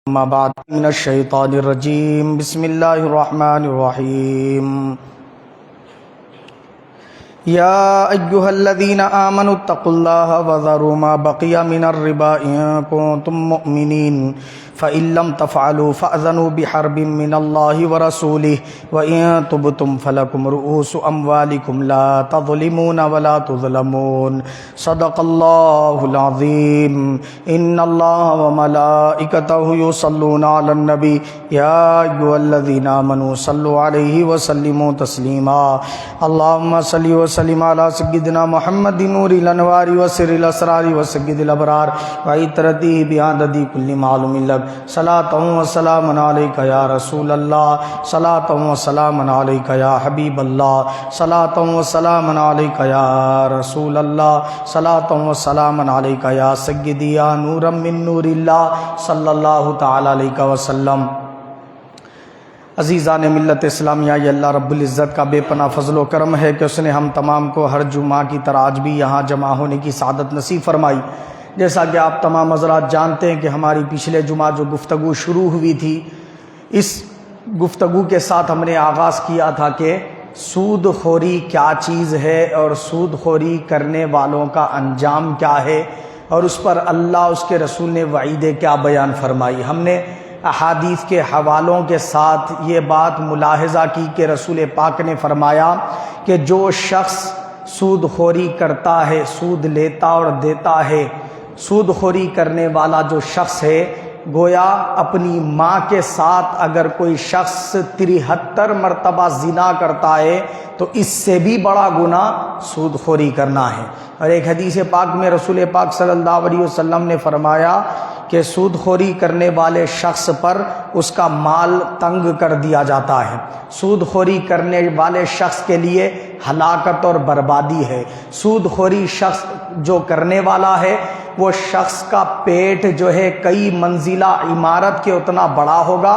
اما بعد من الشیطان الرجیم بسم اللہ الرحمن الرحیم یا ایہا الذین آمنوا اتقوا اللہ وذروا ما بقی من الربا ان کنتم مؤمنین فإن لم تفعلوا فأذنوا بحرب من اللہ ورسولہ وإن تبتم فلکم رؤوس اموالکم لا تظلمون ولا تظلمون صدق اللہ العظیم ان اللہ وملائکتہ یصلون علی النبی یا ایہا الذین آمنوا صلوا علیہ وسلموا تسلیما اللہم صلی وسلم علی سیدنا محمد نور الانوار وسر الاسرار وسید الابرار وعطرتہ بعدد کل معلوم لک صلاۃ و سلام علیک یا رسول اللہ صلاۃ و سلام علیک یا حبیب اللہ صلاۃ و سلام علیک یا رسول اللہ صلاۃ و سلام علیک یا سیدی یا نورا من نور اللہ صلی اللہ تعالی علیہ وسلم۔ عزیزان ملت اسلامیہ، یہ اللہ رب العزت کا بے پناہ فضل و کرم ہے کہ اس نے ہم تمام کو ہر جمعہ کی طرح آج بھی یہاں جمع ہونے کی سعادت نصیب فرمائی۔ جیسا کہ آپ تمام حضرات جانتے ہیں کہ ہماری پچھلے جمعہ جو گفتگو شروع ہوئی تھی، اس گفتگو کے ساتھ ہم نے آغاز کیا تھا کہ سود خوری کیا چیز ہے اور سود خوری کرنے والوں کا انجام کیا ہے، اور اس پر اللہ اس کے رسول نے وعیدیں کیا بیان فرمائی۔ ہم نے احادیث کے حوالوں کے ساتھ یہ بات ملاحظہ کی کہ رسول پاک نے فرمایا کہ جو شخص سود خوری کرتا ہے، سود لیتا اور دیتا ہے، سود خوری کرنے والا جو شخص ہے، گویا اپنی ماں کے ساتھ اگر کوئی شخص 73 مرتبہ زنا کرتا ہے تو اس سے بھی بڑا گناہ سود خوری کرنا ہے۔ اور ایک حدیث پاک میں رسول پاک صلی اللہ علیہ وسلم نے فرمایا کہ سود خوری کرنے والے شخص پر اس کا مال تنگ کر دیا جاتا ہے، سود خوری کرنے والے شخص کے لیے ہلاکت اور بربادی ہے۔ سود خوری شخص جو کرنے والا ہے وہ شخص کا پیٹ جو ہے کئی منزلہ عمارت کے اتنا بڑا ہوگا،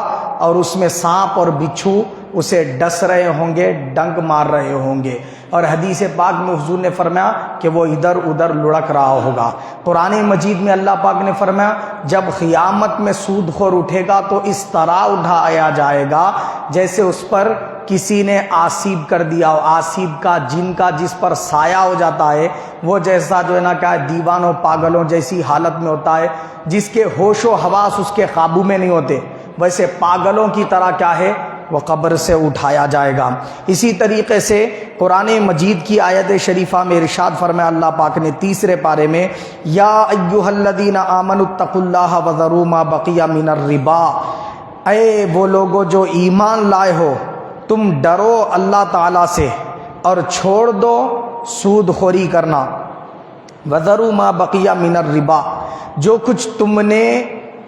اور اس میں سانپ اور بچھو اسے ڈس رہے ہوں گے، ڈنک مار رہے ہوں گے، اور حدیث پاک میں حضور نے فرمایا کہ وہ ادھر ادھر لڑک رہا ہوگا۔ قرآن مجید میں اللہ پاک نے فرمایا جب قیامت میں سود خور اٹھے گا تو اس طرح اٹھایا جائے گا جیسے اس پر کسی نے آسیب کر دیا ہو، آسیب کا جن کا جس پر سایہ ہو جاتا ہے، وہ جیسا جو ہے نا کیا دیوانوں پاگلوں جیسی حالت میں ہوتا ہے، جس کے ہوش و حواس اس کے قابو میں نہیں ہوتے، ویسے پاگلوں کی طرح کیا ہے وہ قبر سے اٹھایا جائے گا۔ اسی طریقے سے قرآن مجید کی آیت شریفہ میں ارشاد فرمایا اللہ پاک نے تیسرے پارے میں، یا ایھا الذین آمنوا اتقوا اللہ وذروا ما بقی من الربا، اے وہ لوگو جو ایمان لائے ہو، تم ڈرو اللہ تعالیٰ سے اور چھوڑ دو سود خوری کرنا۔ وذروا ما بقی من الربا، جو کچھ تم نے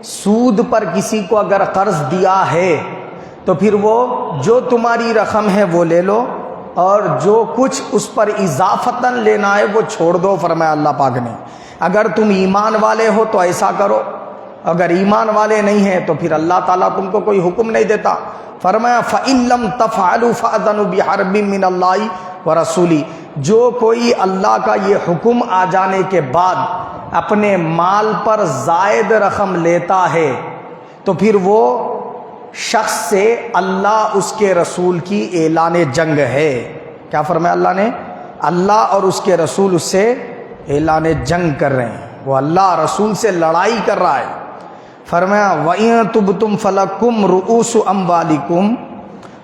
سود پر کسی کو اگر قرض دیا ہے تو پھر وہ جو تمہاری رقم ہے وہ لے لو، اور جو کچھ اس پر اضافتاً لینا ہے وہ چھوڑ دو، فرمایا اللہ پاک نے۔ اگر تم ایمان والے ہو تو ایسا کرو، اگر ایمان والے نہیں ہیں تو پھر اللہ تعالیٰ تم کو کوئی حکم نہیں دیتا۔ فرمایا فَإِن لَّمْ تَفْعَلُوا فَأْذَنُوا بِحَرْبٍ مِّنَ اللَّهِ وَرَسُولِهِ، جو کوئی اللہ کا یہ حکم آ جانے کے بعد اپنے مال پر زائد رقم لیتا ہے تو پھر وہ شخص سے اللہ اس کے رسول کی اعلان جنگ ہے۔ کیا فرمایا اللہ نے؟ اللہ اور اس کے رسول اس سے اعلان جنگ کر رہے ہیں، وہ اللہ رسول سے لڑائی کر رہا ہے۔ فرمایا وَإِن تُبْتُمْ فَلَكُمْ رُؤُوسُ أَمْوَالِكُمْ،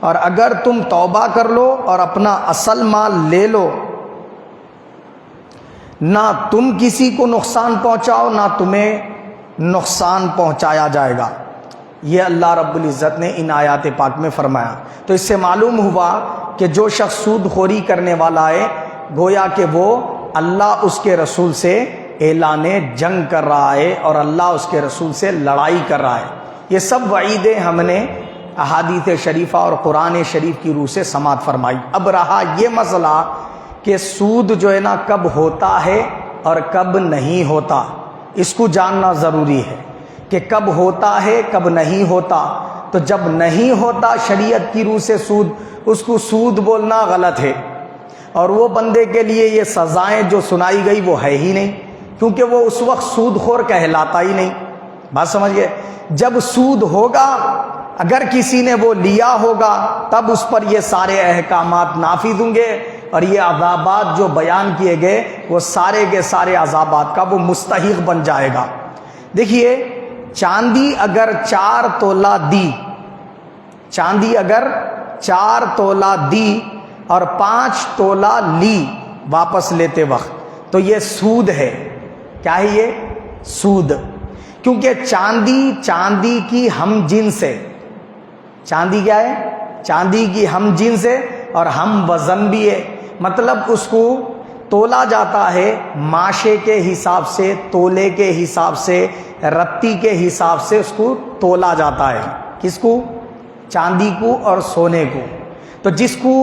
اور اگر تم توبہ کر لو اور اپنا اصل مال لے لو، نہ تم کسی کو نقصان پہنچاؤ نہ تمہیں نقصان پہنچایا جائے گا۔ یہ اللہ رب العزت نے ان آیات پاک میں فرمایا۔ تو اس سے معلوم ہوا کہ جو شخص سود خوری کرنے والا ہے گویا کہ وہ اللہ اس کے رسول سے اعلان جنگ کر رہا ہے اور اللہ اس کے رسول سے لڑائی کر رہا ہے۔ یہ سب وعیدیں ہم نے احادیث شریفہ اور قرآن شریف کی روح سے سماعت فرمائی۔ اب رہا یہ مسئلہ کہ سود جو ہے نا کب ہوتا ہے اور کب نہیں ہوتا، اس کو جاننا ضروری ہے کہ کب ہوتا ہے کب نہیں ہوتا۔ تو جب نہیں ہوتا شریعت کی روح سے سود، اس کو سود بولنا غلط ہے، اور وہ بندے کے لیے یہ سزائیں جو سنائی گئی وہ ہے ہی نہیں، کیونکہ وہ اس وقت سود خور کہلاتا ہی نہیں۔ بات سمجھئے؟ جب سود ہوگا، اگر کسی نے وہ لیا ہوگا، تب اس پر یہ سارے احکامات نافذ ہوں گے، اور یہ عذابات جو بیان کیے گئے وہ سارے کے سارے عذابات کا وہ مستحق بن جائے گا۔ دیکھیے، چاندی اگر 4 تولہ دی، چاندی اگر 4 تولہ دی اور 5 تولہ لی واپس لیتے وقت، تو یہ سود ہے۔ کیا ہے یہ؟ سود۔ کیونکہ چاندی کی ہم جنس ہے۔ چاندی کیا ہے؟ چاندی کی ہم جنس ہے اور ہم وزن بھی ہے، مطلب اس کو تولا جاتا ہے ماشے کے حساب سے، تولے کے حساب سے، رتی کے حساب سے اس کو تولا جاتا ہے۔ کس کو؟ چاندی کو اور سونے کو۔ تو جس کو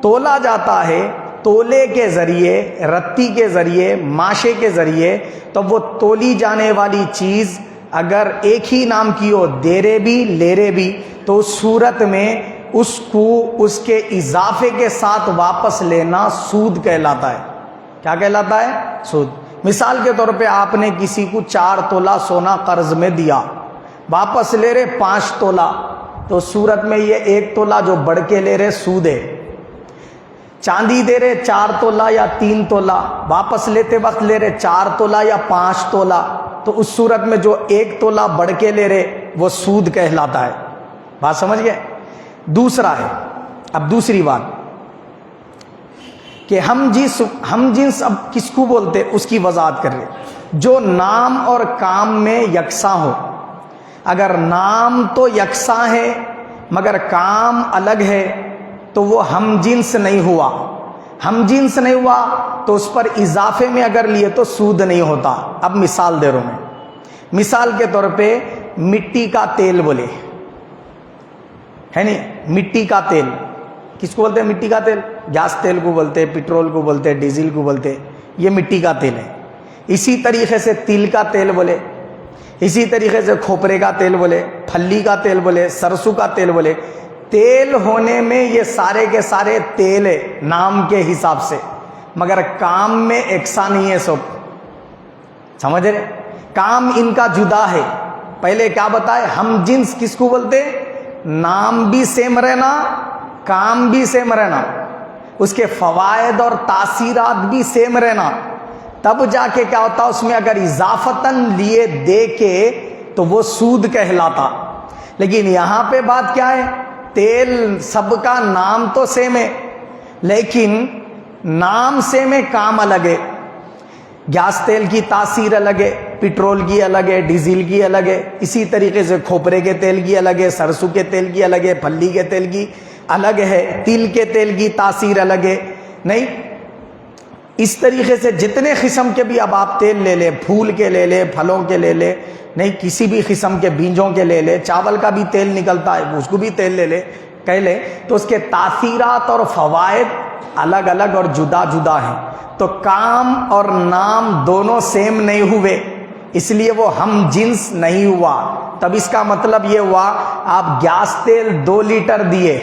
تولا جاتا ہے تولے کے ذریعے، رتی کے ذریعے، ماشے کے ذریعے، تو وہ تولی جانے والی چیز اگر ایک ہی نام کی ہو، دیرے بھی لیرے بھی، تو اس صورت میں اس کو اس کے اضافے کے ساتھ واپس لینا سود کہلاتا ہے۔ کیا کہلاتا ہے؟ سود۔ مثال کے طور پہ آپ نے کسی کو 4 تولہ سونا قرض میں دیا، واپس لے رہے 5 تولہ، تو صورت میں یہ 1 تولہ جو بڑھ کے لے رہے سود ہے۔ چاندی دے رہے 4 تولہ یا 3 تولہ، واپس لیتے وقت لے رہے 4 تولہ یا 5 تولہ، تو اس صورت میں جو 1 تولہ بڑھ کے لے رہے وہ سود کہلاتا ہے۔ بات سمجھ گئے؟ دوسرا ہے، اب دوسری بات کہ ہم جنس اب کس کو بولتے اس کی وضاحت کر رہے، جو نام اور کام میں یکساں ہو۔ اگر نام تو یکساں ہے مگر کام الگ ہے تو وہ ہم جنس نہیں ہوا۔ ہم جنس نہیں ہوا تو اس پر اضافے میں اگر لیے تو سود نہیں ہوتا۔ اب مثال دے رہا ہوں میں، مثال کے طور پہ مٹی کا تیل بولے، ہے نہیں؟ مٹی کا تیل کس کو بولتے ہیں؟ مٹی کا تیل گیس تیل کو بولتے، پٹرول کو بولتے، ڈیزل کو بولتے، یہ مٹی کا تیل ہے۔ اسی طریقے سے تل کا تیل بولے، اسی طریقے سے کھوپرے کا تیل بولے، پھلی کا تیل بولے، سرسوں کا تیل بولے۔ تیل ہونے میں یہ سارے کے سارے تیل ہے نام کے حساب سے، مگر کام میں یکساں نہیں ہے سب۔ سمجھ رہے؟ کام ان کا جدا ہے۔ پہلے کیا بتائے؟ ہم جنس کس کو بولتے؟ نام بھی سیم رہنا، کام بھی سیم رہنا، اس کے فوائد اور تاثیرات بھی سیم رہنا، تب جا کے کیا ہوتا اس میں اگر اضافتاً لیے دے کے تو وہ سود کہلاتا۔ لیکن یہاں پہ بات کیا ہے؟ تیل سب کا نام تو سیم ہے لیکن نام سیم ہے، کام الگ ہے۔ گیس تیل کی تاثیر الگ ہے، پٹرول کی الگ ہے، ڈیزل کی الگ ہے، اسی طریقے سے کھوپرے کے تیل کی الگ ہے، سرسوں کے تیل کی الگ ہے، پھلی کے تیل کی الگ ہے، تل کے تیل کی تاثیر الگ ہے۔ نہیں، اس طریقے سے جتنے قسم کے بھی اب آپ تیل لے لیں، پھول کے لے لیں، پھلوں کے لے لیں، نہیں کسی بھی قسم کے بیجوں کے لے لیں، چاول کا بھی تیل نکلتا ہے اس کو بھی تیل لے لیں، کہہ لیں، تو اس کے تاثیرات اور فوائد الگ الگ اور جدا جدا ہیں۔ تو کام اور نام دونوں سیم نہیں ہوئے، اس لیے وہ ہم جنس نہیں ہوا۔ تب اس کا مطلب یہ ہوا آپ گیس تیل 2 لیٹر دیے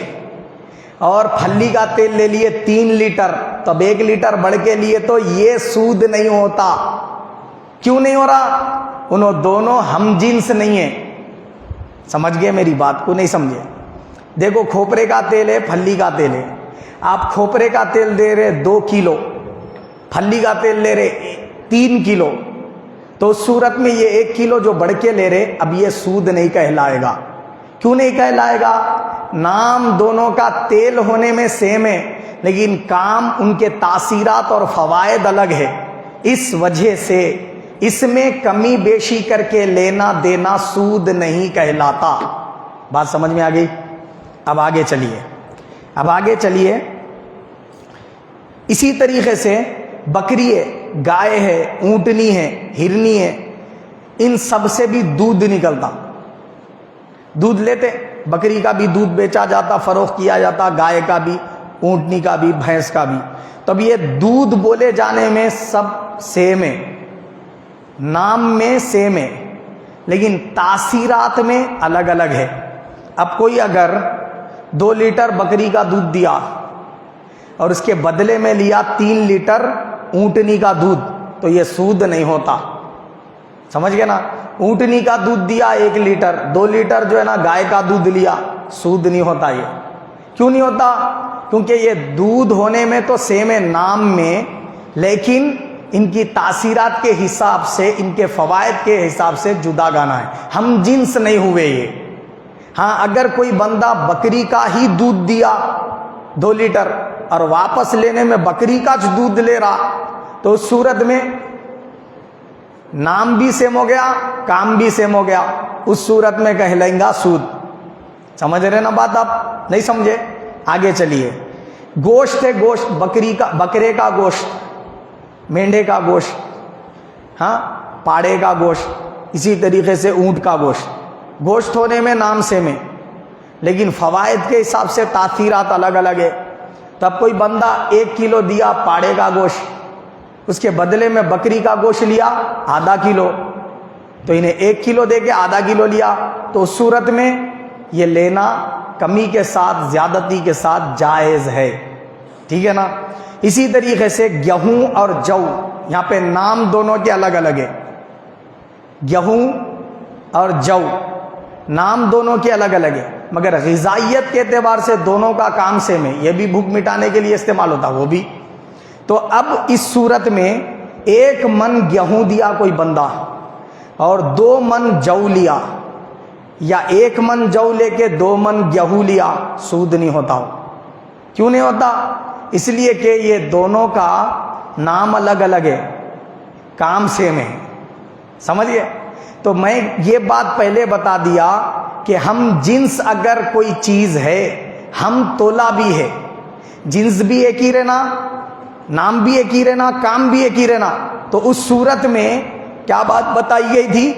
اور پھلی کا تیل لے لیے 3 لیٹر، تب 1 لیٹر بڑھ کے لیے، تو یہ سود نہیں ہوتا۔ کیوں نہیں ہو رہا؟ انہوں دونوں ہم جنس نہیں ہیں۔ سمجھ گئے میری بات کو؟ نہیں سمجھے؟ دیکھو، کھوپرے کا تیل ہے، پھلی کا تیل ہے، آپ کھوپرے کا تیل دے رہے 2 کلو، پھلی کا تیل لے رہے 3 کلو، تو اس صورت میں یہ 1 کلو جو بڑھ کے لے رہے، اب یہ سود نہیں کہلائے گا۔ کیوں نہیں کہلائے گا؟ نام دونوں کا تیل ہونے میں سیم ہے لیکن کام ان کے تاثیرات اور فوائد الگ ہے، اس وجہ سے اس میں کمی بیشی کر کے لینا دینا سود نہیں کہلاتا۔ بات سمجھ میں آ گئی؟ اب آگے چلیے، اسی طریقے سے بکری ہے، گائے ہے، اونٹنی ہے، ہرنی ہے، ان سب سے بھی دودھ نکلتا۔ دودھ لیتے، بکری کا بھی دودھ بیچا جاتا، فروخت کیا جاتا، گائے کا بھی، اونٹنی کا بھی، بھینس کا بھی۔ تب یہ دودھ بولے جانے میں سب سیم ہے، نام میں سیم ہے لیکن تاثیرات میں الگ الگ ہے۔ اب کوئی اگر 2 لیٹر بکری کا دودھ دیا اور اس کے بدلے میں لیا 3 لیٹر اونٹنی کا دودھ، تو یہ سود نہیں ہوتا۔ سمجھ گئے نا؟ اونٹنی کا دودھ دیا 1 لیٹر، 2 لیٹر جو ہے نا گائے کا دودھ لیا، سود نہیں ہوتا یہ۔ کیوں نہیں ہوتا؟ کیونکہ یہ دودھ ہونے میں تو سیم ہے نام میں، لیکن ان کی تاثیرات کے حساب سے، ان کے فوائد کے حساب سے جدا گانا ہے، ہم جنس نہیں ہوئے یہ۔ ہاں اگر کوئی بندہ بکری کا ہی دودھ دیا 2 لیٹر اور واپس لینے میں بکری کا دودھ لے رہا، تو اس صورت میں نام بھی سیم ہو گیا، کام بھی سیم ہو گیا، اس صورت میں کہلائیں گا سود۔ سمجھ رہے نا بات؟ آپ نہیں سمجھے؟ آگے چلیے۔ گوشت ہے، گوشت بکرے کا گوشت، مینڈے کا گوشت، ہاں پاڑے کا گوشت، اسی طریقے سے اونٹ کا گوشت۔ گوشت ہونے میں نام سیم ہے، لیکن فوائد کے حساب سے تاثیرات الگ الگ ہے۔ تب کوئی بندہ 1 کلو دیا پاڑے کا گوشت، اس کے بدلے میں بکری کا گوشت لیا ½ کلو، تو انہیں 1 کلو دے کے ½ کلو لیا، تو اس صورت میں یہ لینا کمی کے ساتھ، زیادتی کے ساتھ جائز ہے، ٹھیک ہے نا؟ اسی طریقے سے گیہوں اور جو، یہاں پہ نام دونوں کے الگ الگ ہے، گیہوں اور جو نام دونوں کے الگ الگ ہے، مگر غذائیت کے اعتبار سے دونوں کا کام سیم ہے، یہ بھی بھوک مٹانے کے لیے استعمال ہوتا، وہ بھی۔ تو اب اس صورت میں 1 من گیہوں دیا کوئی بندہ اور 2 من جو لیا، یا 1 من جو لے کے 2 من گیہوں لیا، سود نہیں ہوتا ہو۔ کیوں نہیں ہوتا؟ اس لیے کہ یہ دونوں کا نام الگ الگ ہے، کام سیم ہے، سمجھئے؟ تو میں یہ بات پہلے بتا دیا کہ ہم جنس اگر کوئی چیز ہے، ہم تولا بھی ہے، جنس بھی ایک ہی رہنا، نام بھی ایک ہی رہنا، کام بھی ایک ہی رہنا، تو اس صورت میں کیا بات بتائی گئی تھی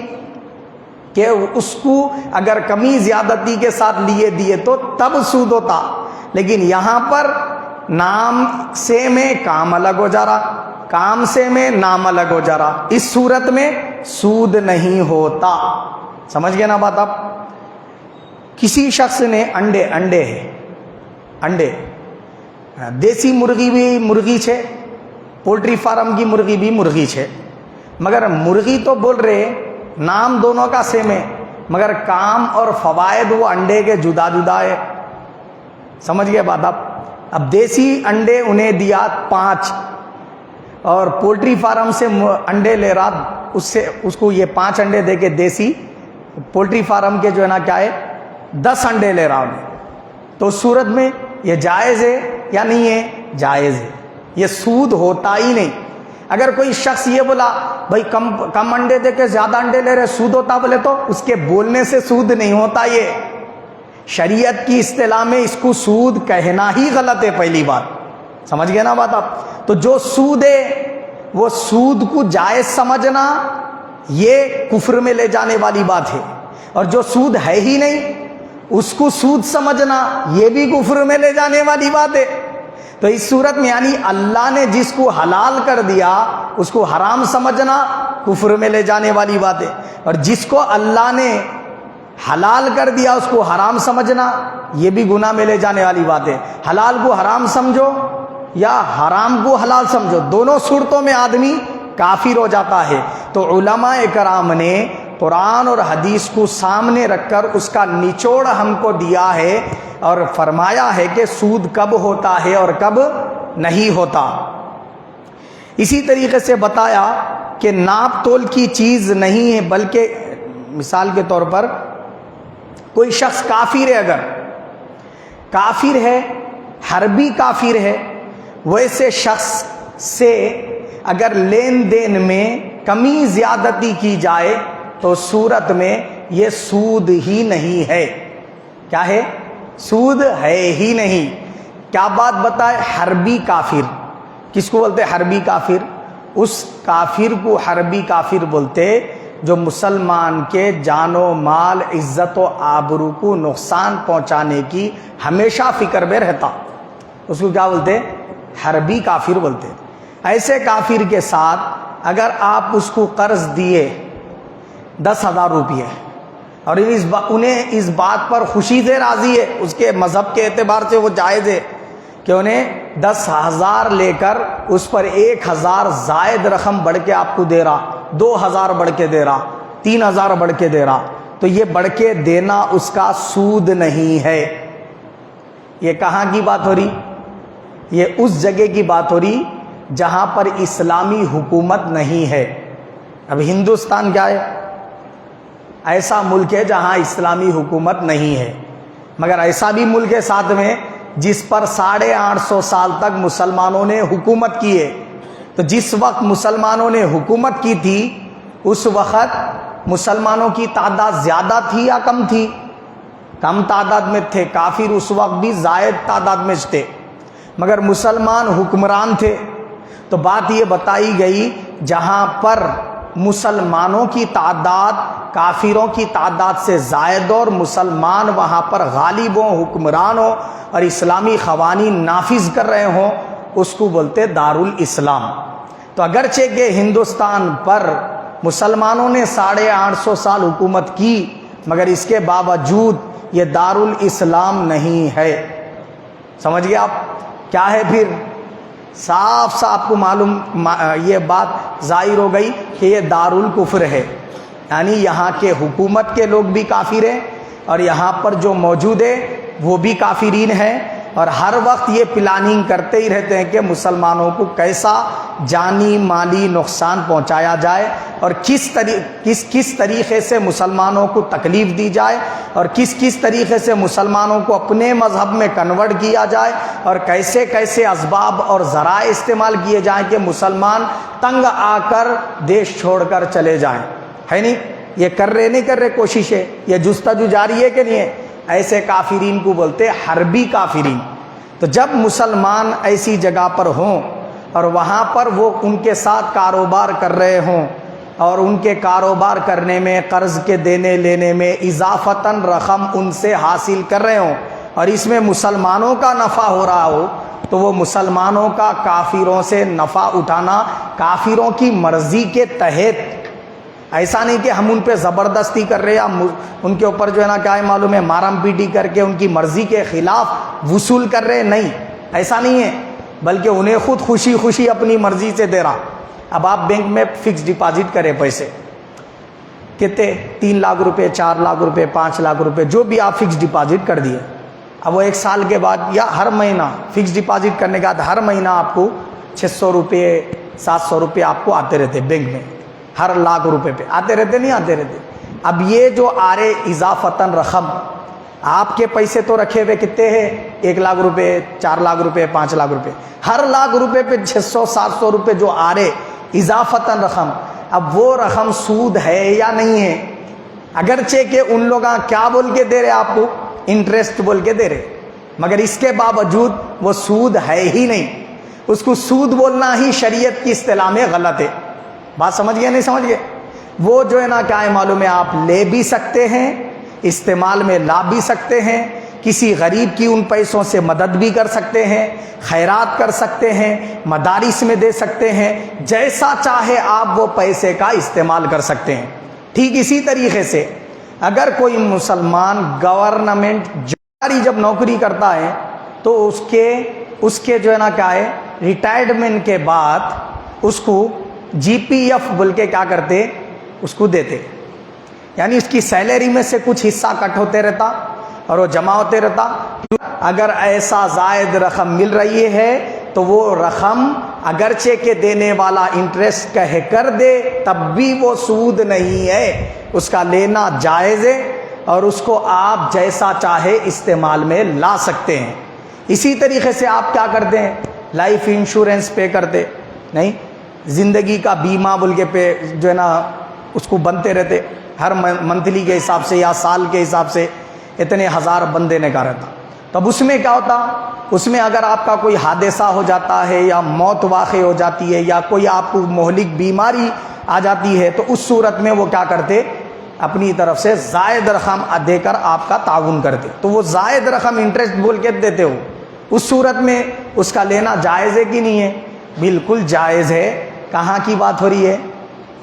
کہ اس کو اگر کمی زیادتی کے ساتھ لیے دیے تو تب سود ہوتا، لیکن یہاں پر نام سیم ہے، کام الگ ہو جا رہا، کام سیم ہے، نام الگ ہو جا رہا، اس صورت میں سود نہیں ہوتا۔ سمجھ گئے نا بات آپ؟ کسی شخص نے انڈے دیسی مرغی بھی مرغی چھے، پولٹری فارم کی مرغی بھی مرغی چھے، مگر مرغی تو بول رہے نام دونوں کا سیم ہے، مگر کام اور فوائد وہ انڈے کے جدا جدا ہے۔ سمجھ گئے بات آپ؟ اب دیسی انڈے انہیں دیا 5 اور پولٹری فارم سے انڈے لے رہا، اس کو یہ 5 انڈے دے کے دیسی پولٹری فارم کے جو ہے نا کیا ہے 10 انڈے لے رہا انہیں، تو اس صورت میں یہ جائز ہے یا نہیں ہے؟ جائز ہے، یہ سود ہوتا ہی نہیں۔ اگر کوئی شخص یہ بولا بھائی کم انڈے دے کے زیادہ انڈے لے رہے سود ہوتا، بولے تو اس کے بولنے سے سود نہیں ہوتا، یہ شریعت کی اصطلاح میں اس کو سود کہنا ہی غلط ہے، پہلی بات سمجھ گئے نا بات آپ؟ تو جو سود ہے وہ سود کو جائز سمجھنا یہ کفر میں لے جانے والی بات ہے، اور جو سود ہے ہی نہیں اس کو سود سمجھنا یہ بھی کفر میں لے جانے والی بات ہے۔ تو اس صورت میں یعنی اللہ نے جس کو حلال کر دیا اس کو حرام سمجھنا کفر میں لے جانے والی بات ہے، اور جس کو اللہ نے حلال کر دیا اس کو حرام سمجھنا یہ بھی گناہ میں لے جانے والی بات ہے۔ حلال کو حرام سمجھو یا حرام کو حلال سمجھو، دونوں صورتوں میں آدمی کافر ہو جاتا ہے۔ تو علماء کرام نے قرآن اور حدیث کو سامنے رکھ کر اس کا نچوڑ ہم کو دیا ہے اور فرمایا ہے کہ سود کب ہوتا ہے اور کب نہیں ہوتا۔ اسی طریقے سے بتایا کہ ناپ تول کی چیز نہیں ہے، بلکہ مثال کے طور پر کوئی شخص کافر ہے، اگر کافر ہے، حربی کافر ہے، ویسے شخص سے اگر لین دین میں کمی زیادتی کی جائے تو صورت میں یہ سود ہی نہیں ہے۔ کیا ہے؟ سود ہے ہی نہیں۔ کیا بات بتائے؟ حربی کافر، کس کو بولتے حربی کافر؟ اس کافر کو حربی کافر بولتے جو مسلمان کے جان و مال، عزت و آبرو کو نقصان پہنچانے کی ہمیشہ فکر میں رہتا، اس کو کیا بولتے؟ حربی کافر بولتے۔ ایسے کافر کے ساتھ اگر آپ اس کو قرض دیے 10,000 روپیے اور انہیں اس بات پر خوشی سے راضی ہے، اس کے مذہب کے اعتبار سے وہ جائز ہے کہ انہیں 10,000 لے کر اس پر 1,000 زائد رقم بڑھ کے آپ کو دے رہا، 2000 بڑھ کے دے رہا، 3000 بڑھ کے دے رہا، تو یہ بڑھ کے دینا اس کا سود نہیں ہے۔ یہ کہاں کی بات ہو رہی؟ یہ اس جگہ کی بات ہو رہی جہاں پر اسلامی حکومت نہیں ہے۔ اب ہندوستان کیا ہے؟ ایسا ملک ہے جہاں اسلامی حکومت نہیں ہے، مگر ایسا بھی ملک ہے ساتھ میں جس پر 850 سال تک مسلمانوں نے حکومت کی ہے۔ تو جس وقت مسلمانوں نے حکومت کی تھی اس وقت مسلمانوں کی تعداد زیادہ تھی یا کم تھی؟ کم تعداد میں تھے، کافر اس وقت بھی زائد تعداد میں تھے، مگر مسلمان حکمران تھے۔ تو بات یہ بتائی گئی جہاں پر مسلمانوں کی تعداد کافروں کی تعداد سے زائد اور مسلمان وہاں پر غالب ہوں، حکمران ہوں اور اسلامی قوانین نافذ کر رہے ہوں، اس کو بولتے دارالاسلام۔ تو اگرچہ کہ ہندوستان پر مسلمانوں نے 850 سال حکومت کی، مگر اس کے باوجود یہ دارالاسلام نہیں ہے۔ سمجھ گئے آپ کیا ہے؟ پھر صاف صاف آپ کو معلوم یہ بات ظاہر ہو گئی کہ یہ دارالکفر ہے، یعنی یہاں کے حکومت کے لوگ بھی کافر ہیں اور یہاں پر جو موجود ہے وہ بھی کافرین ہیں، اور ہر وقت یہ پلاننگ کرتے ہی رہتے ہیں کہ مسلمانوں کو کیسا جانی مالی نقصان پہنچایا جائے اور کس طریقے سے مسلمانوں کو تکلیف دی جائے اور کس طریقے سے مسلمانوں کو اپنے مذہب میں کنورٹ کیا جائے اور کیسے اسباب اور ذرائع استعمال کیے جائیں کہ مسلمان تنگ آ کر دیش چھوڑ کر چلے جائیں۔ ہے نہیں؟ یہ کر رہے کوششیں، یہ جستجو جاری ہے کہ نہیں ہے؟ ایسے کافرین کو بولتے حربی کافرین۔ تو جب مسلمان ایسی جگہ پر ہوں اور وہاں پر وہ ان کے ساتھ کاروبار کر رہے ہوں اور ان کے کاروبار کرنے میں قرض کے دینے لینے میں اضافتاً رقم ان سے حاصل کر رہے ہوں اور اس میں مسلمانوں کا نفع ہو رہا ہو، تو وہ مسلمانوں کا کافروں سے نفع اٹھانا کافروں کی مرضی کے تحت، ایسا نہیں کہ ہم ان پہ زبردستی کر رہے ہیں، ان کے اوپر جو ہے نا کیا ہے معلوم ہے مارم پیٹی کر کے ان کی مرضی کے خلاف وصول کر رہے، نہیں، ایسا نہیں ہے، بلکہ انہیں خود خوشی اپنی مرضی سے دے رہا۔ اب آپ بینک میں فکس ڈپازٹ کریں پیسے، کتنے 3 لاکھ روپے، 4 لاکھ روپے، 5 لاکھ روپے، جو بھی آپ فکس ڈپازٹ کر دیے، اب وہ 1 سال کے بعد یا ہر مہینہ فکس ڈپازٹ کرنے کے بعد ہر مہینہ آپ کو 600 روپے 700 روپے آپ کو آتے رہتے بینک میں، ہر لاکھ روپے پہ آتے رہتے، نہیں آتے رہتے۔ اب یہ جو آ رہے اضافتاً رقم، آپ کے پیسے تو رکھے ہوئے کتنے ہیں؟ 1 لاکھ روپے، 4 لاکھ روپے، 5 لاکھ روپے، ہر لاکھ روپے پہ 600 700 روپے جو آ رہے اضافتاً رقم، اب وہ رقم سود ہے یا نہیں ہے؟ اگرچہ کہ ان لوگ کیا بول کے دے رہے آپ کو؟ انٹرسٹ بول کے دے رہے، مگر اس کے باوجود وہ سود ہے ہی نہیں۔ اس کو سود بولنا ہی شریعت کی اصطلاح میں غلط ہے۔ بات سمجھ گئے نہیں سمجھ گئے؟ وہ جو ہے نا کیا ہے معلوم ہے، آپ لے بھی سکتے ہیں، استعمال میں لا بھی سکتے ہیں، کسی غریب کی ان پیسوں سے مدد بھی کر سکتے ہیں، خیرات کر سکتے ہیں، مدارس میں دے سکتے ہیں، جیسا چاہے آپ وہ پیسے کا استعمال کر سکتے ہیں۔ ٹھیک اسی طریقے سے اگر کوئی مسلمان گورنمنٹ جب نوکری کرتا ہے تو اس کے جو ہے نا کیا ہے ریٹائرمنٹ کے بعد اس کو جی پی ایف بول کے کیا کرتے، اس کو دیتے، یعنی اس کی سیلری میں سے کچھ حصہ کٹ ہوتے رہتا اور وہ جمع ہوتے رہتا۔ اگر ایسا زائد رقم مل رہی ہے تو وہ رقم اگرچہ کہ دینے والا انٹرسٹ کہہ کر دے تب بھی وہ سود نہیں ہے، اس کا لینا جائز ہے اور اس کو آپ جیسا چاہے استعمال میں لا سکتے ہیں۔ اسی طریقے سے آپ کیا کرتے ہیں؟ لائف انشورنس پے کرتے، نہیں، زندگی کا بیمہ بول کے پہ جو ہے نا اس کو بنتے رہتے، ہر منتھلی کے حساب سے یا سال کے حساب سے اتنے ہزار بندے کا رہتا۔ تب اس میں کیا ہوتا؟ اس میں اگر آپ کا کوئی حادثہ ہو جاتا ہے یا موت واقع ہو جاتی ہے یا کوئی آپ کو مہلک بیماری آ جاتی ہے تو اس صورت میں وہ کیا کرتے؟ اپنی طرف سے زائد رقم دے کر آپ کا تعاون کرتے۔ تو وہ زائد رقم انٹرسٹ بول کے دیتے ہو، اس صورت میں اس کا لینا جائز ہے کہ نہیں ہے؟ بالکل جائز ہے۔ کہاں کی بات ہو رہی ہے؟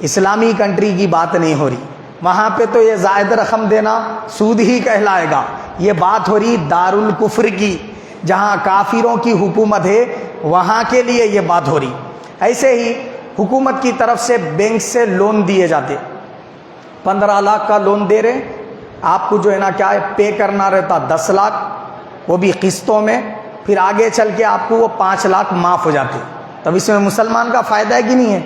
اسلامی کنٹری کی بات نہیں ہو رہی، وہاں پہ تو یہ زائد رقم دینا سود ہی کہلائے گا۔ یہ بات ہو رہی دارالکفر کی، جہاں کافروں کی حکومت ہے، وہاں کے لیے یہ بات ہو رہی۔ ایسے ہی حکومت کی طرف سے بینک سے لون دیے جاتے, 15 لاکھ کا لون دے رہے, آپ کو جو ہے نا کیا ہے پے کرنا رہتا 10 لاکھ, وہ بھی قسطوں میں, پھر آگے چل کے آپ کو وہ 5 لاکھ معاف ہو جاتے. تب اس میں مسلمان کا فائدہ ہے کہ نہیں ہے؟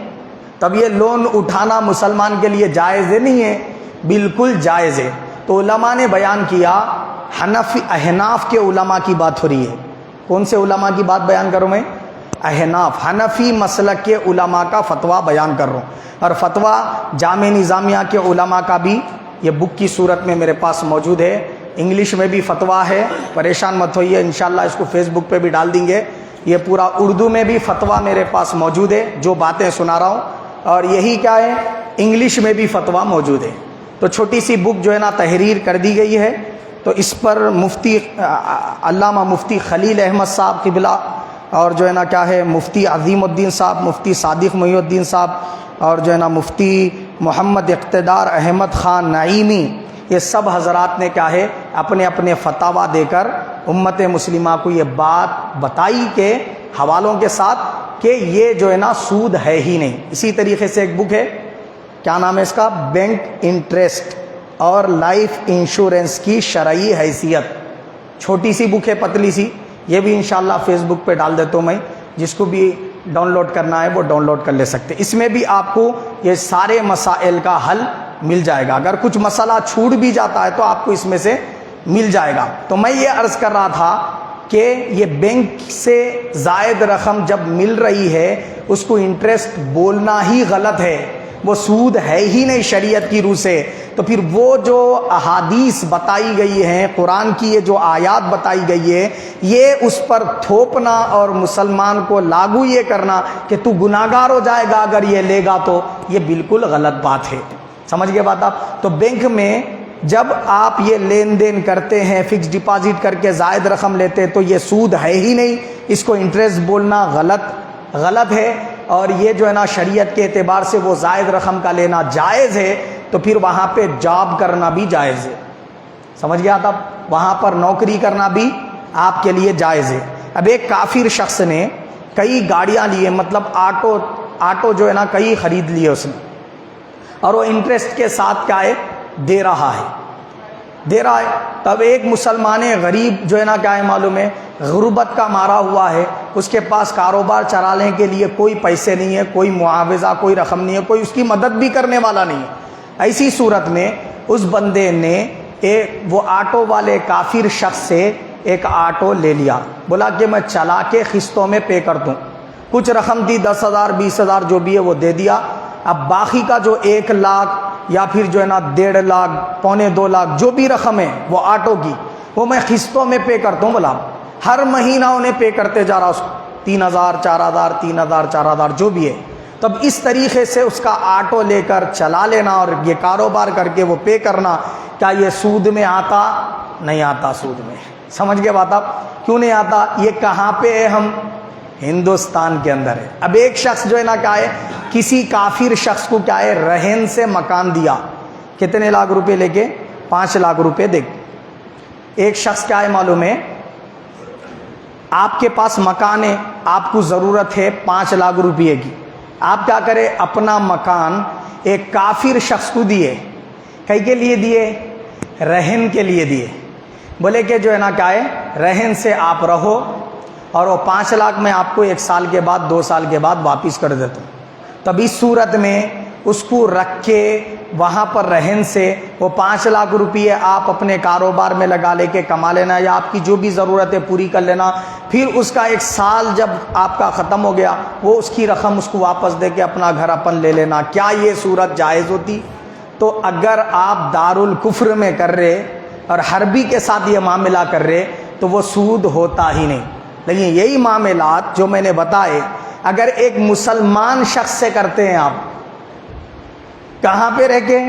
تب یہ لون اٹھانا مسلمان کے لیے جائز ہے نہیں ہے؟ بالکل جائز ہے. تو علماء نے بیان کیا, حنفی احناف کے علماء کی بات ہو رہی ہے. کون سے علماء کی بات بیان کروں میں؟ احناف, حنفی مسلک کے علماء کا فتویٰ بیان کر رہا ہوں. اور فتویٰ جامع نظامیہ کے علماء کا بھی یہ بک کی صورت میں میرے پاس موجود ہے. انگلش میں بھی فتویٰ ہے, پریشان مت ہوئیے, انشاءاللہ اس کو فیس بک پہ بھی ڈال دیں گے. یہ پورا اردو میں بھی فتویٰ میرے پاس موجود ہے, جو باتیں سنا رہا ہوں, اور یہی کیا ہے انگلش میں بھی فتویٰ موجود ہے. تو چھوٹی سی بک جو ہے نا تحریر کر دی گئی ہے. تو اس پر مفتی علامہ مفتی خلیل احمد صاحب قبلہ, اور جو ہے نا کیا ہے مفتی عظیم الدین صاحب, مفتی صادق محی الدین صاحب, اور جو ہے نا مفتی محمد اقتدار احمد خان نعیمی, یہ سب حضرات نے کیا ہے اپنے اپنے فتاویٰ دے کر امت مسلمہ کو یہ بات بتائی کہ حوالوں کے ساتھ کہ یہ جو ہے نا سود ہے ہی نہیں. اسی طریقے سے ایک بک ہے, کیا نام ہے اس کا, بینک انٹرسٹ اور لائف انشورنس کی شرعی حیثیت. چھوٹی سی بک ہے, پتلی سی, یہ بھی انشاءاللہ فیس بک پہ ڈال دیتا ہوں میں, جس کو بھی ڈاؤن لوڈ کرنا ہے وہ ڈاؤن لوڈ کر لے سکتے. اس میں بھی آپ کو یہ سارے مسائل کا حل مل جائے گا. اگر کچھ مسئلہ چھوٹ بھی جاتا ہے تو آپ کو اس میں سے مل جائے گا. تو میں یہ عرض کر رہا تھا کہ یہ بینک سے زائد رقم جب مل رہی ہے اس کو انٹرسٹ بولنا ہی غلط ہے, وہ سود ہے ہی نہیں شریعت کی روح سے. تو پھر وہ جو احادیث بتائی گئی ہیں, قرآن کی یہ جو آیات بتائی گئی ہے, یہ اس پر تھوپنا اور مسلمان کو لاگو یہ کرنا کہ تو گناہگار ہو جائے گا اگر یہ لے گا, تو یہ بالکل غلط بات ہے. سمجھ گئے بات آپ؟ تو بینک میں جب آپ یہ لین دین کرتے ہیں, فکس ڈپازٹ کر کے زائد رقم لیتے, تو یہ سود ہے ہی نہیں, اس کو انٹرسٹ بولنا غلط ہے. اور یہ جو ہے نا شریعت کے اعتبار سے وہ زائد رقم کا لینا جائز ہے, تو پھر وہاں پہ جاب کرنا بھی جائز ہے. سمجھ گیا آپ؟ وہاں پر نوکری کرنا بھی آپ کے لیے جائز ہے. اب ایک کافر شخص نے کئی گاڑیاں لیے, مطلب آٹو جو ہے نا کئی خرید لیے اس نے, اور وہ انٹرسٹ کے ساتھ کیا ہے دے رہا ہے. تب ایک مسلمان غریب جو ہے نا کیا ہے معلوم ہے, غربت کا مارا ہوا ہے, اس کے پاس کاروبار چلانے کے لیے کوئی پیسے نہیں ہے, کوئی معاوضہ کوئی رقم نہیں ہے, کوئی اس کی مدد بھی کرنے والا نہیں ہے. ایسی صورت میں اس بندے نے وہ آٹو والے کافر شخص سے ایک آٹو لے لیا, بولا کہ میں چلا کے قسطوں میں پے کر دوں. کچھ رقم دی, 10,000 20,000 جو بھی ہے وہ دے دیا. اب باقی کا جو 1 لاکھ یا پھر جو ہے نا 1.5 لاکھ 1.25 لاکھ جو بھی رقم ہے وہ آٹو کی, وہ میں قسطوں میں پے کرتا ہوں. بولا ہر مہینہ انہیں پے کرتے جا رہا, اس کو 3,000 4,000 3,000 4,000 جو بھی ہے. تب اس طریقے سے اس کا آٹو لے کر چلا لینا اور یہ کاروبار کر کے وہ پے کرنا, کیا یہ سود میں آتا؟ نہیں آتا سود میں. سمجھ گئے بات آپ؟ کیوں نہیں آتا؟ یہ کہاں پہ ہے؟ ہم ہندوستان کے اندر ہے. اب ایک شخص جو ہے نا کیا ہے, کسی کافر شخص کو کیا ہے رہن سے مکان دیا, کتنے لاکھ روپے لے کے؟ 5 لاکھ روپے دے. ایک شخص کیا ہے معلوم ہے, آپ کے پاس مکان ہے, آپ کو ضرورت ہے 5 لاکھ روپے کی. آپ کیا کرے, اپنا مکان ایک کافر شخص کو دیے. کئی کے لیے دیے؟ رہن کے لیے دیے. بولے کہ جو ہے نا کیا ہے رہن سے آپ رہو, اور وہ 5 لاکھ میں آپ کو 1 سال کے بعد 2 سال کے بعد واپس کر دیتا ہوں. تب اس صورت میں اس کو رکھ کے وہاں پر رہن سے وہ 5 لاکھ روپے آپ اپنے کاروبار میں لگا لے کے کما لینا, یا آپ کی جو بھی ضرورت ہے پوری کر لینا. پھر اس کا 1 سال جب آپ کا ختم ہو گیا, وہ اس کی رقم اس کو واپس دے کے اپنا گھر اپن لے لینا. کیا یہ صورت جائز ہوتی؟ تو اگر آپ دارالکفر میں کر رہے اور حربی کے ساتھ یہ معاملہ کر رہے تو وہ سود ہوتا ہی نہیں. لیکن یہی معاملات جو میں نے بتائے اگر ایک مسلمان شخص سے کرتے ہیں, آپ کہاں پہ رہ کے؟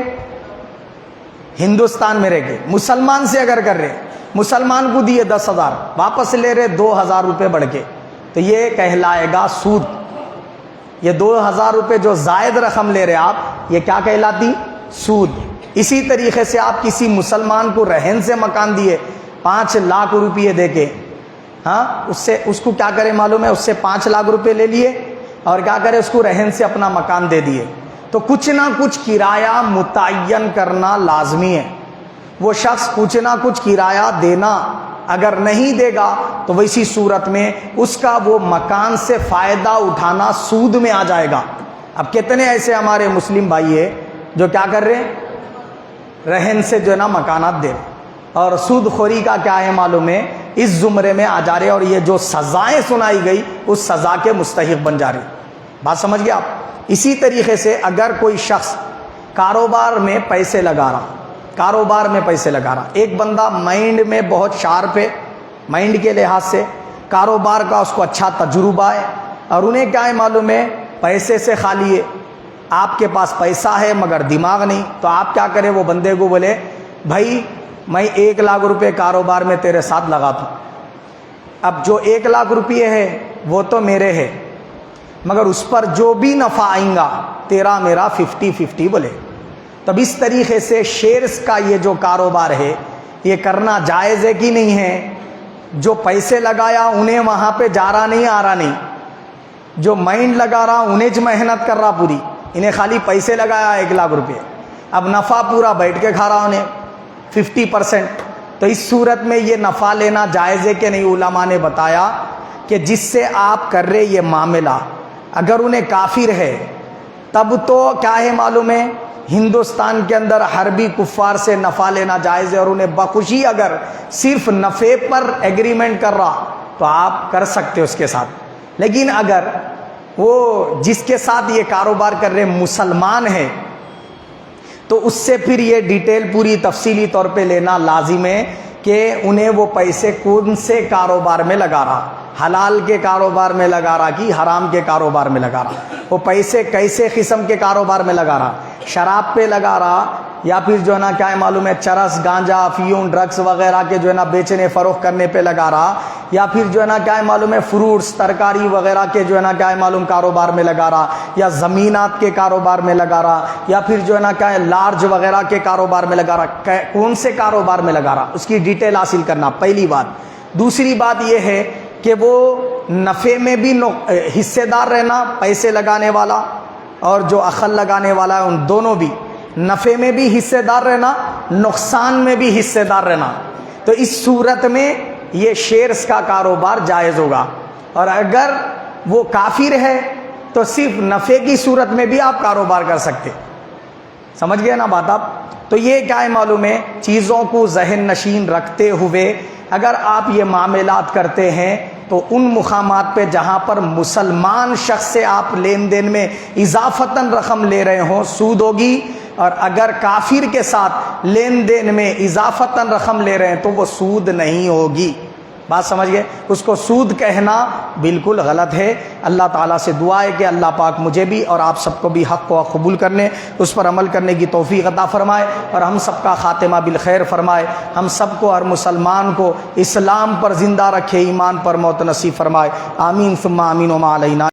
ہندوستان میں رہ کے مسلمان سے اگر کر رہے, مسلمان کو دیے 10,000, واپس لے رہے 2,000 روپے بڑھ کے, تو یہ کہلائے گا سود. یہ 2,000 روپے جو زائد رقم لے رہے آپ, یہ کیا کہلاتی؟ سود. اسی طریقے سے آپ کسی مسلمان کو رہن سے مکان دیے 5 لاکھ روپے دے کے, ہاں اس کو کیا کرے معلوم ہے, اس سے 5 لاکھ روپے لے لیے اور کیا کرے اس کو رہن سے اپنا مکان دے دیے، تو کچھ نہ کچھ کرایہ متعین کرنا لازمی ہے۔ وہ شخص کچھ نہ کچھ کرایہ دینا اگر نہیں دے گا تو ویسی صورت میں اس کا وہ مکان سے فائدہ اٹھانا سود میں آ جائے گا۔ اب کتنے ایسے ہمارے مسلم بھائی ہیں جو کیا کر رہے ہیں، رہن سے جو ہے نا مکانات دے رہے، اور سود خوری کا کیا ہے معلوم ہے، اس زمرے میں آ جا رہے، اور یہ جو سزائیں سنائی گئی اس سزا کے مستحق بن جا رہے۔ بات سمجھ گئے آپ؟ اسی طریقے سے اگر کوئی شخص کاروبار میں پیسے لگا رہا، ایک بندہ مائنڈ میں بہت شارپ ہے، مائنڈ کے لحاظ سے کاروبار کا اس کو اچھا تجربہ ہے، اور انہیں کیا ہے معلوم ہے، پیسے سے خالی ہے، آپ کے پاس پیسہ ہے مگر دماغ نہیں، تو آپ کیا کریں، وہ بندے کو بولے بھائی میں 1 لاکھ روپے کاروبار میں تیرے ساتھ لگاتا ہوں، اب جو 1 لاکھ روپے ہے وہ تو میرے ہے، مگر اس پر جو بھی نفع آئیں گا تیرا میرا 50-50 بولے۔ تب اس طریقے سے شیئرز کا یہ جو کاروبار ہے یہ کرنا جائز ہے کہ نہیں ہے؟ جو پیسے لگایا انہیں وہاں پہ جا رہا نہیں، آ رہا نہیں، جو مائنڈ لگا رہا انہیں محنت کر رہا پوری، انہیں خالی پیسے لگایا 1 لاکھ روپے، اب نفع پورا بیٹھ کے کھا رہا انہیں 50%۔ تو اس صورت میں یہ نفع لینا جائز ہے کہ نہیں؟ علماء نے بتایا کہ جس سے آپ کر رہے یہ معاملہ اگر انہیں کافر ہے تب تو کیا ہے معلوم ہے، ہندوستان کے اندر حربی کفار سے نفع لینا جائز ہے، اور انہیں بخوشی اگر صرف نفع پر ایگریمنٹ کر رہا تو آپ کر سکتے اس کے ساتھ، لیکن اگر وہ جس کے ساتھ یہ کاروبار کر رہے مسلمان ہے تو اس سے پھر یہ ڈیٹیل پوری تفصیلی طور پہ لینا لازم ہے کہ انہیں وہ پیسے کون سے کاروبار میں لگا رہا، حلال کے کاروبار میں لگا رہا کہ حرام کے کاروبار میں لگا رہا، وہ پیسے کیسے قسم کے کاروبار میں لگا رہا، شراب پہ لگا رہا یا پھر جو ہے نا کیا ہے معلوم ہے چرس، گانجا، افیون، ڈرگس وغیرہ کے جو ہے نا بیچنے فروخت کرنے پہ لگا رہا، یا پھر جو ہے نا کیا ہے معلوم ہے فروٹس، ترکاری وغیرہ کے جو ہے نا کیا ہے معلوم کاروبار میں لگا رہا، یا زمینات کے کاروبار میں لگا رہا، یا پھر جو ہے نا کیا ہے لارج وغیرہ کے کاروبار میں لگا رہا، کون سے کاروبار میں لگا رہا اس کی ڈیٹیل حاصل کرنا پہلی بات۔ دوسری بات یہ ہے کہ وہ نفع میں بھی حصے دار رہنا، پیسے لگانے والا اور جو عقل لگانے والا ہے ان دونوں بھی نفع میں بھی حصے دار رہنا، نقصان میں بھی حصے دار رہنا، تو اس صورت میں یہ شیئرز کا کاروبار جائز ہوگا۔ اور اگر وہ کافر ہے تو صرف نفع کی صورت میں بھی آپ کاروبار کر سکتے، سمجھ گئے نا بات آپ؟ تو یہ کیا ہے معلوم ہے، چیزوں کو ذہن نشین رکھتے ہوئے اگر آپ یہ معاملات کرتے ہیں تو ان مقامات پہ جہاں پر مسلمان شخص سے آپ لین دین میں اضافتاً رقم لے رہے ہوں سود ہوگی، اور اگر کافر کے ساتھ لین دین میں اضافتاً رقم لے رہے ہیں تو وہ سود نہیں ہوگی۔ بات سمجھ گئے؟ اس کو سود کہنا بالکل غلط ہے۔ اللہ تعالیٰ سے دعا ہے کہ اللہ پاک مجھے بھی اور آپ سب کو بھی حق کو قبول کرنے، اس پر عمل کرنے کی توفیق عطا فرمائے، اور ہم سب کا خاتمہ بالخیر فرمائے، ہم سب کو ہر مسلمان کو اسلام پر زندہ رکھے، ایمان پر موت نصیب فرمائے، آمین ثم آمین وما علینا۔